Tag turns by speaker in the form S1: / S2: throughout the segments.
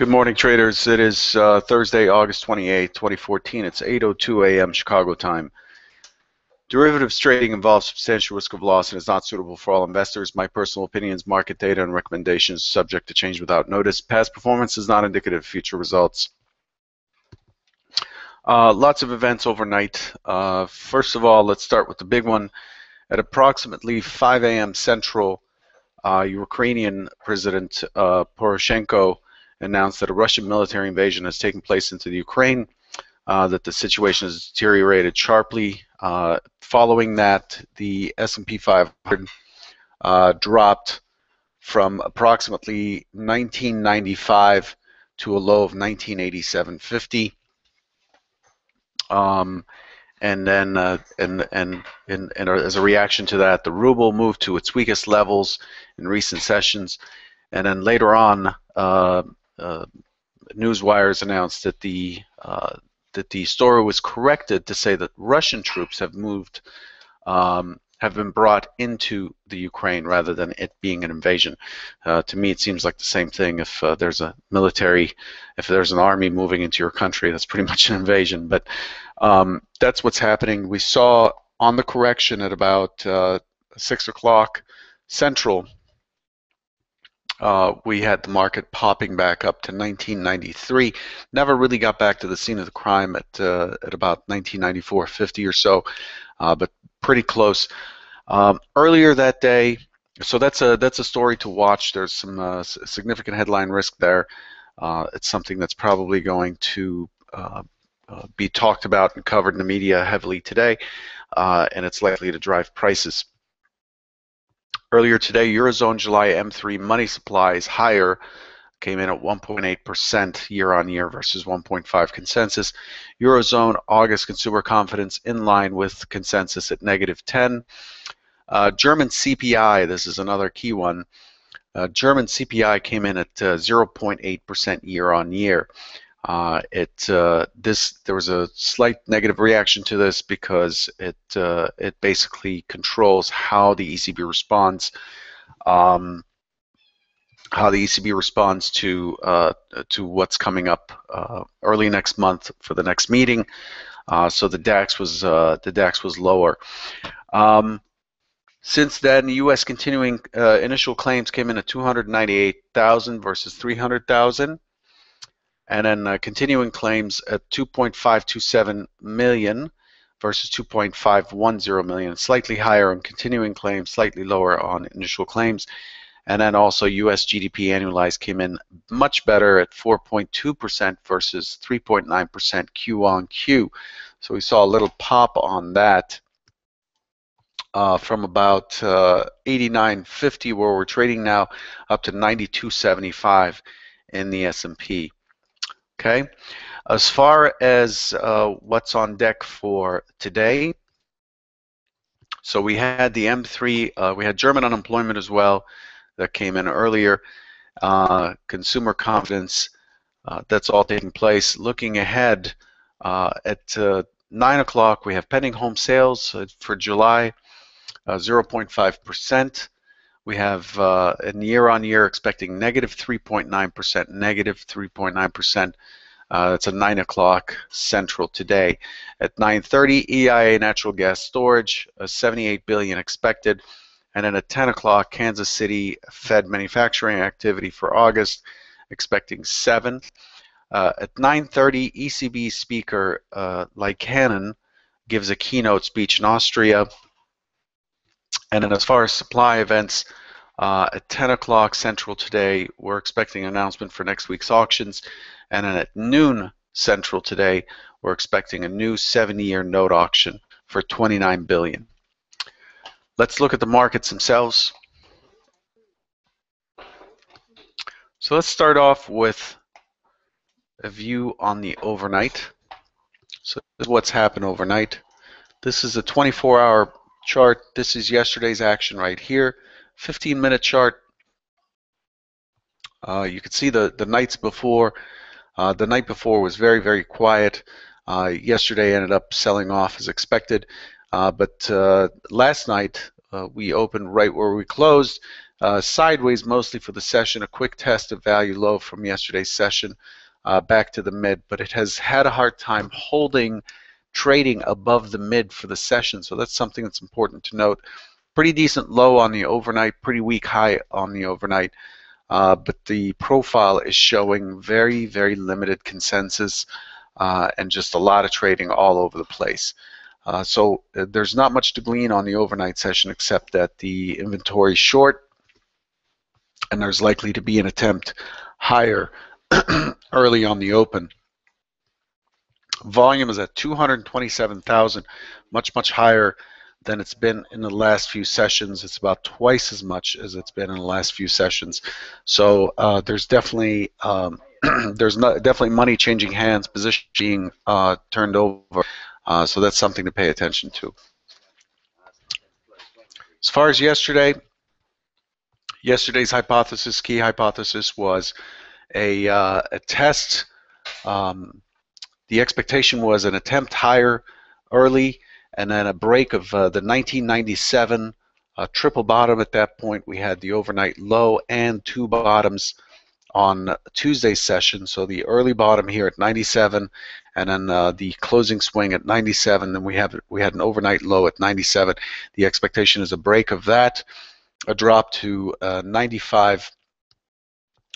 S1: Good morning, traders. It is Thursday, August 28th, 2014. It's 8:02 a.m. Chicago time. Derivatives trading involves substantial risk of loss and is not suitable for all investors. My personal opinions, market data, and recommendations subject to change without notice. Past performance is not indicative of future results. Lots of events overnight. First of all, let's start with the big one. At approximately 5 a.m. Central, Ukrainian President Poroshenko announced that a Russian military invasion has taken place into the Ukraine, that the situation has deteriorated sharply. Following that, the S&P 500 dropped from approximately 1995 to a low of 1987.50. And then, and as a reaction to that, the ruble moved to its weakest levels in recent sessions. And then later on, Newswires announced that the story was corrected to say that Russian troops have moved, have been brought into the Ukraine rather than it being an invasion. To me, it seems like the same thing. If there's a military, if there's an army moving into your country, that's pretty much an invasion. But that's what's happening. We saw on the correction at about 6 o'clock Central, we had the market popping back up to 1993. Never really got back to the scene of the crime at about 1994.50 or so, but pretty close. Earlier that day, so that's a story to watch. There's some significant headline risk there. It's something that's probably going to be talked about and covered in the media heavily today, and it's likely to drive prices. Earlier today, Eurozone July M3 money supply is higher, came in at 1.8% year-on-year versus 1.5 consensus. Eurozone August consumer confidence in line with consensus at -10. German CPI, this is another key one. German CPI came in at 0.8% year-on-year. There was a slight negative reaction to this because it basically controls how the ECB responds, to what's coming up early next month for the next meeting. So the DAX was lower. Since then, U.S. continuing initial claims came in at 298,000 versus 300,000. And then continuing claims at 2.527 million versus 2.510 million, slightly higher on continuing claims, slightly lower on initial claims. And then also US GDP annualized came in much better at 4.2% versus 3.9% Q on Q. So we saw a little pop on that from about 89.50 where we're trading now up to 92.75 in the S&P. Okay, as far as what's on deck for today, so we had the M3, we had German unemployment as well that came in earlier, consumer confidence, that's all taking place. Looking ahead at 9 o'clock, we have pending home sales for July, 0.5%. We have in year-on-year expecting -3.9%, -3.9%. It's at 9 o'clock Central today. At 9:30, EIA natural gas storage, 78 billion expected. And then at 10 o'clock, Kansas City Fed manufacturing activity for August, expecting 7. At 9:30, ECB speaker Liikanen gives a keynote speech in Austria. And then as far as supply events, at 10 o'clock Central today, we're expecting an announcement for next week's auctions. And then at noon Central today, we're expecting a new 70-year note auction for 29 billion. Let's look at the markets themselves. So let's start off with a view on the overnight. So this is what's happened overnight. This is a 24-hour chart. This is yesterday's action right here. 15-minute chart. You can see the nights before. The night before was very, very quiet. Yesterday ended up selling off as expected. But last night we opened right where we closed. sideways mostly for the session, a quick test of value low from yesterday's session back to the mid, but it has had a hard time holding trading above the mid for the session, so that's something that's important to note. Pretty decent low on the overnight, pretty weak high on the overnight, but the profile is showing very, very limited consensus and just a lot of trading all over the place. So there's not much to glean on the overnight session except that the inventory is short, and there's likely to be an attempt higher early on the open. Volume is at 227,000, much higher than it's been in the last few sessions. It's about twice as much as it's been in the last few sessions. So there's definitely definitely money changing hands, position being turned over. So that's something to pay attention to. As far as yesterday's hypothesis, key hypothesis, was a test. The expectation was an attempt higher early and then a break of the 1997 triple bottom. At that point, we had the overnight low and two bottoms on Tuesday's session. So the early bottom here at 97, and then the closing swing at 97. Then we had an overnight low at 97. The expectation is a break of that, a drop to 95.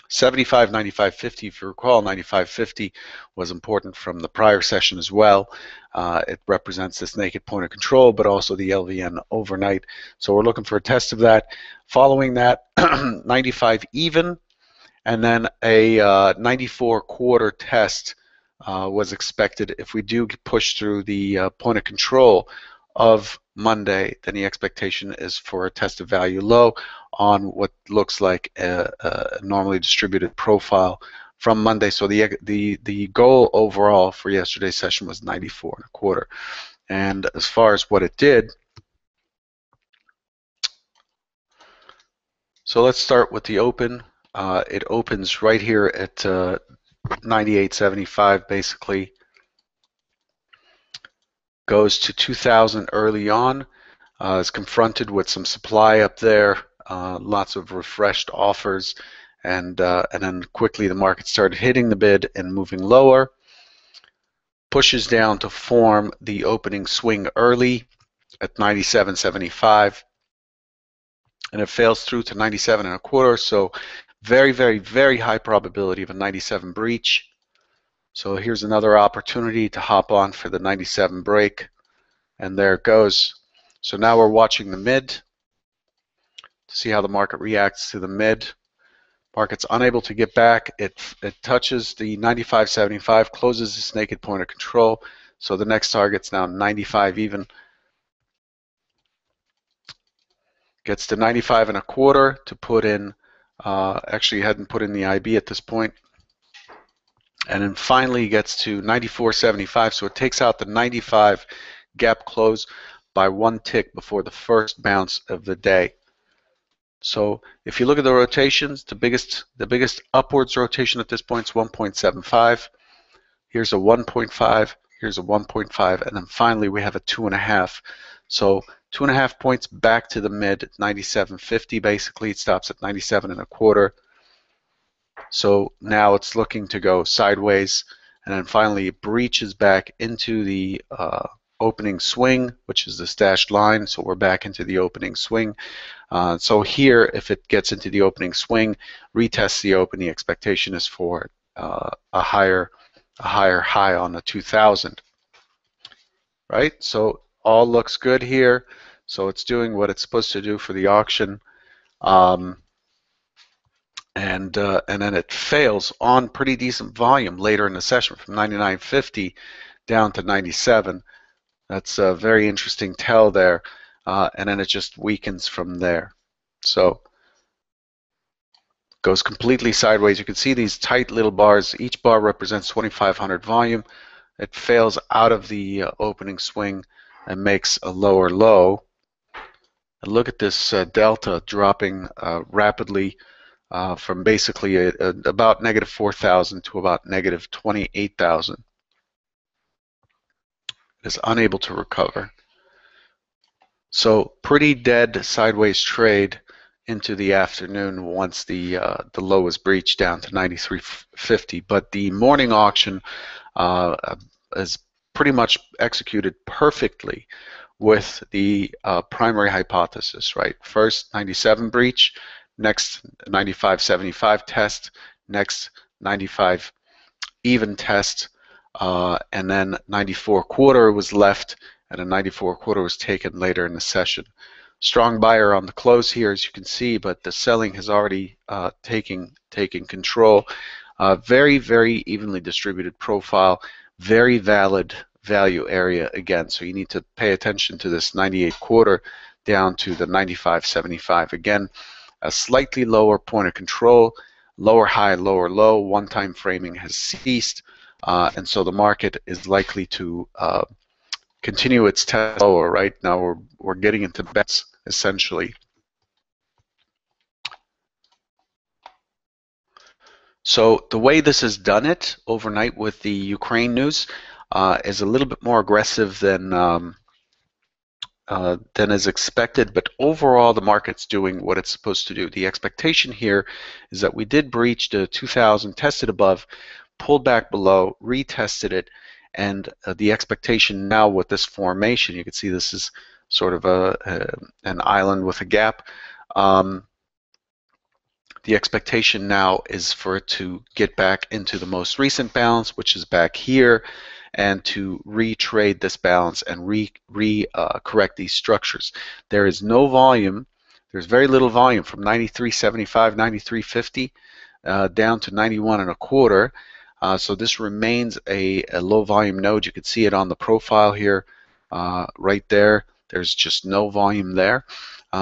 S1: 75, 95.50, if you recall, 95.50 was important from the prior session as well. It represents this naked point of control, but also the LVN overnight. So we're looking for a test of that. Following that, 95 even, and then a 94 quarter test was expected. If we do push through the point of control of Monday, then the expectation is for a test of value low on what looks like a normally distributed profile from Monday. So the goal overall for yesterday's session was 94.25. And as far as what it did, so let's start with the open. It opens right here at 98.75 basically. Goes to 2000 early on, is confronted with some supply up there, lots of refreshed offers, and then quickly the market started hitting the bid and moving lower, pushes down to form the opening swing early at 97.75, and it fails through to 97.25, so very, very, very high probability of a 97 breach. So here's another opportunity to hop on for the 97 break, and there it goes. So now we're watching the mid to see how the market reacts to the mid. Market's unable to get back. It touches the 95.75, closes this naked point of control. So the next target's now 95 even. Gets to 95.25 to put in. Actually, hadn't put in the IB at this point. And then finally gets to 94.75, so it takes out the 95 gap close by one tick before the first bounce of the day. So if you look at the rotations, the biggest upwards rotation at this point is 1.75. Here's a 1.5, here's a 1.5, and then finally we have a 2.5. So 2.5 points back to the mid at 97.50 basically. It stops at 97.25. So now it's looking to go sideways, and then finally it breaches back into the opening swing, which is the dashed line. So we're back into the opening swing. So here, if it gets into the opening swing, retests the open, the expectation is for a higher high on the 2000. Right? So all looks good here. So it's doing what it's supposed to do for the auction. And then it fails on pretty decent volume later in the session from 99.50 down to 97. That's a very interesting tell there, and then it just weakens from there. So goes completely sideways. You can see these tight little bars. Each bar represents 2,500 volume. It fails out of the opening swing and makes a lower low. And look at this delta dropping rapidly. From basically about negative 4,000 to about negative 28,000. It is unable to recover. So pretty dead sideways trade into the afternoon once the low was breached down to 93.50. But the morning auction is pretty much executed perfectly with the primary hypothesis, right? First 97 breach, next 95.75 test, next 95 even test, and then 94 quarter was left, and a 94 quarter was taken later in the session. Strong buyer on the close here, as you can see, but the selling has already taken control. Very, very evenly distributed profile, very valid value area again. So you need to pay attention to this 98 quarter down to the 95.75. Again, a slightly lower point of control, lower high, lower low. One-time framing has ceased, and so the market is likely to continue its test lower. Right now, we're getting into bets essentially. So the way this has done it overnight with the Ukraine news is a little bit more aggressive than is expected, but overall the market's doing what it's supposed to do. The expectation here is that we did breach the 2000, tested above, pulled back below, retested it, and the expectation now with this formation, you can see this is sort of an island with a gap. The expectation now is for it to get back into the most recent balance, which is back here, and to retrade this balance and correct these structures. There is no volume. There's very little volume from 93.75, 93.50 down to 91 and a quarter. So this remains a low volume node. You can see it on the profile here, right there. There's just no volume there.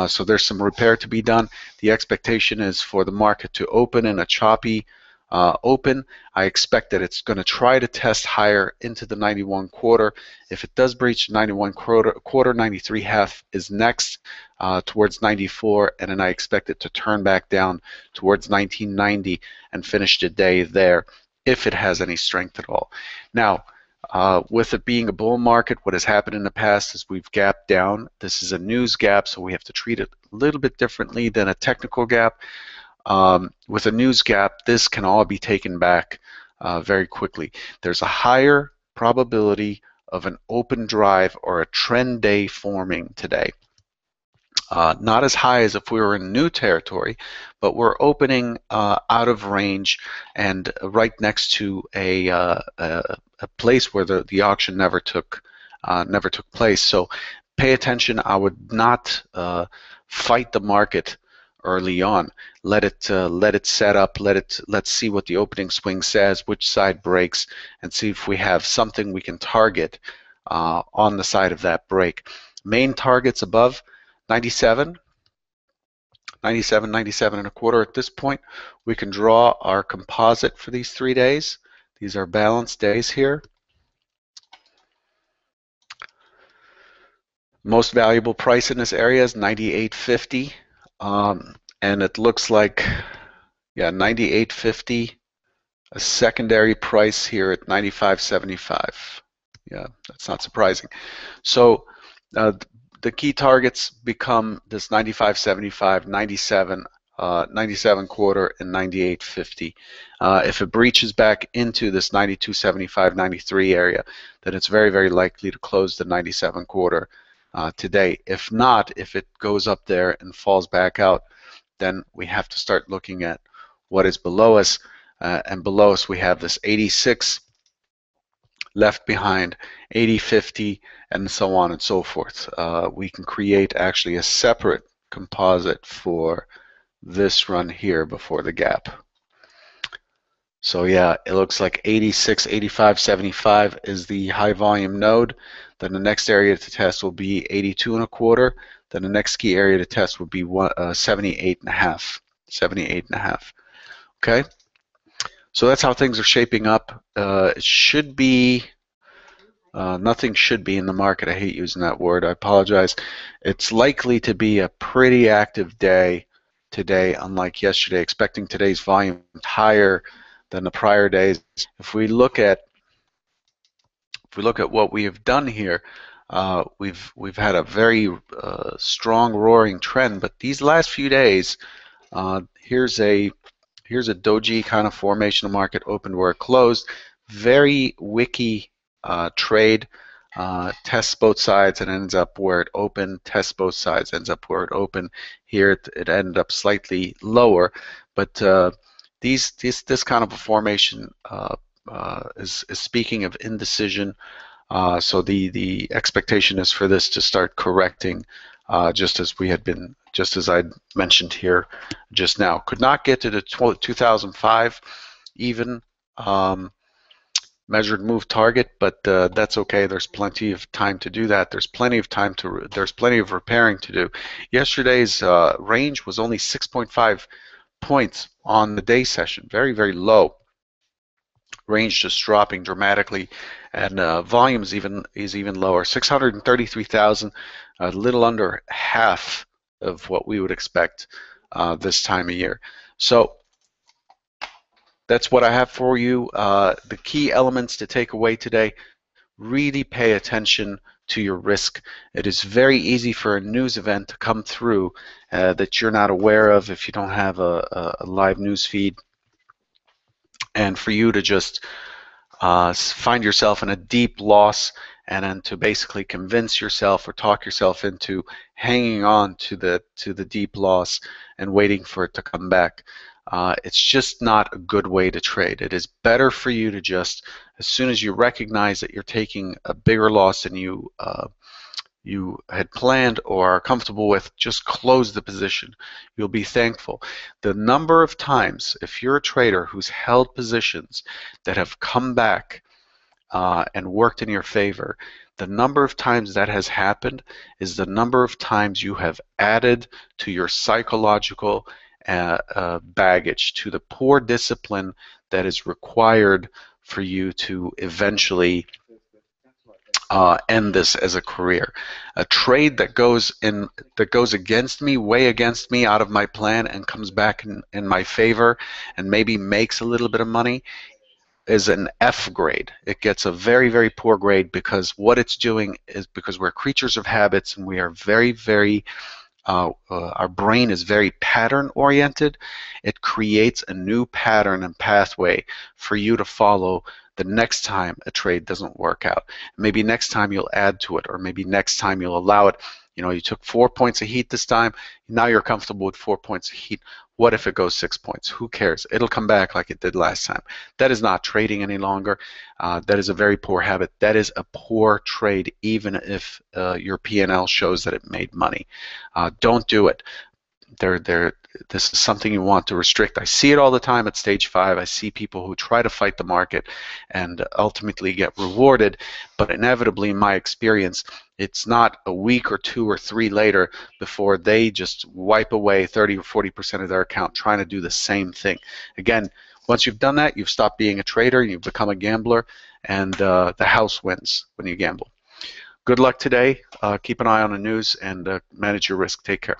S1: So there's some repair to be done. The expectation is for the market to open in a choppy open. I expect that it's going to try to test higher into the 91 quarter. If it does breach 91 quarter, 93 half is next towards 94, and then I expect it to turn back down towards 1990 and finish the day there if it has any strength at all. Now, with it being a bull market, what has happened in the past is we've gapped down. This is a news gap, so we have to treat it a little bit differently than a technical gap. With a news gap, this can all be taken back very quickly. There's a higher probability of an open drive or a trend day forming today. Not as high as if we were in new territory, but we're opening out of range and right next to a place where the auction never took place. So pay attention. I would not fight the market early on. Let it set up. Let's see what the opening swing says, which side breaks, and see if we have something we can target on the side of that break. Main targets above 97, 97 and a quarter. At this point, we can draw our composite for these 3 days. These are balanced days here. Most valuable price in this area is 98.50, and it looks like, yeah, 98.50. A secondary price here at 95.75. Yeah, that's not surprising. So the key targets become this 95.75, 97, 97 quarter, and 98.50. If it breaches back into this 92.75, 93 area, then it's very, very likely to close the 97 quarter today. If not, if it goes up there and falls back out, then we have to start looking at what is below us. And below us, we have this 86 left behind, 80.50, and so on and so forth. We can create actually a separate composite for this run here before the gap. So yeah, it looks like 86, 85, 75 is the high volume node. Then the next area to test will be 82 and a quarter. Then the next key area to test will be 78 and a half. 78 and a half. Okay. So that's how things are shaping up. It should be, nothing should be in the market. I hate using that word. I apologize. It's likely to be a pretty active day today, unlike yesterday. Expecting today's volume higher than the prior days. If we look at what we have done here, we've had a very strong roaring trend, but these last few days, here's a doji kind of formational market, opened where it closed. Very wicky trade. Tests both sides and ends up where it opened. Tests both sides, ends up where it opened. Here it ended up slightly lower, but this kind of a formation is speaking of indecision. So the expectation is for this to start correcting, just as I mentioned here just now. Could not get to the 2005 even measured move target, but that's okay. There's plenty of time to do that. There's plenty of repairing to do. Yesterday's range was only 6.5 points on the day session. Very, very low. Range just dropping dramatically, and volume is even lower. 633,000, a little under half of what we would expect this time of year. So that's what I have for you. The key elements to take away today: really pay attention to your risk. It is very easy for a news event to come through that you're not aware of if you don't have a live news feed, and for you to just find yourself in a deep loss, and then to basically convince yourself or talk yourself into hanging on to the deep loss and waiting for it to come back. It's just not a good way to trade. It is better for you to just, as soon as you recognize that you're taking a bigger loss than you had planned or are comfortable with, just close the position. You'll be thankful. The number of times, if you're a trader who's held positions that have come back and worked in your favor, the number of times that has happened is the number of times you have added to your psychological baggage, to the poor discipline that is required for you to eventually end this as a career. A trade that goes against me, way against me, out of my plan, and comes back in my favor and maybe makes a little bit of money is an F grade. It gets a very, very poor grade, because what it's doing is, because we're creatures of habits and we are very, very our brain is very pattern oriented, it creates a new pattern and pathway for you to follow the next time a trade doesn't work out. Maybe next time you'll add to it, or maybe next time you'll allow it. You know, you took 4 points of heat this time, now you're comfortable with 4 points of heat. What if it goes 6 points? Who cares? It'll come back like it did last time. That is not trading any longer. That is a very poor habit. That is a poor trade, even if your P&L shows that it made money. Don't do it. This is something you want to restrict. I see it all the time at Stage 5. I see people who try to fight the market and ultimately get rewarded, but inevitably, in my experience, it's not a week or 2 or 3 later before they just wipe away 30 or 40% of their account trying to do the same thing. Again, once you've done that, you've stopped being a trader, you've become a gambler, and the house wins when you gamble. Good luck today. Keep an eye on the news and manage your risk. Take care.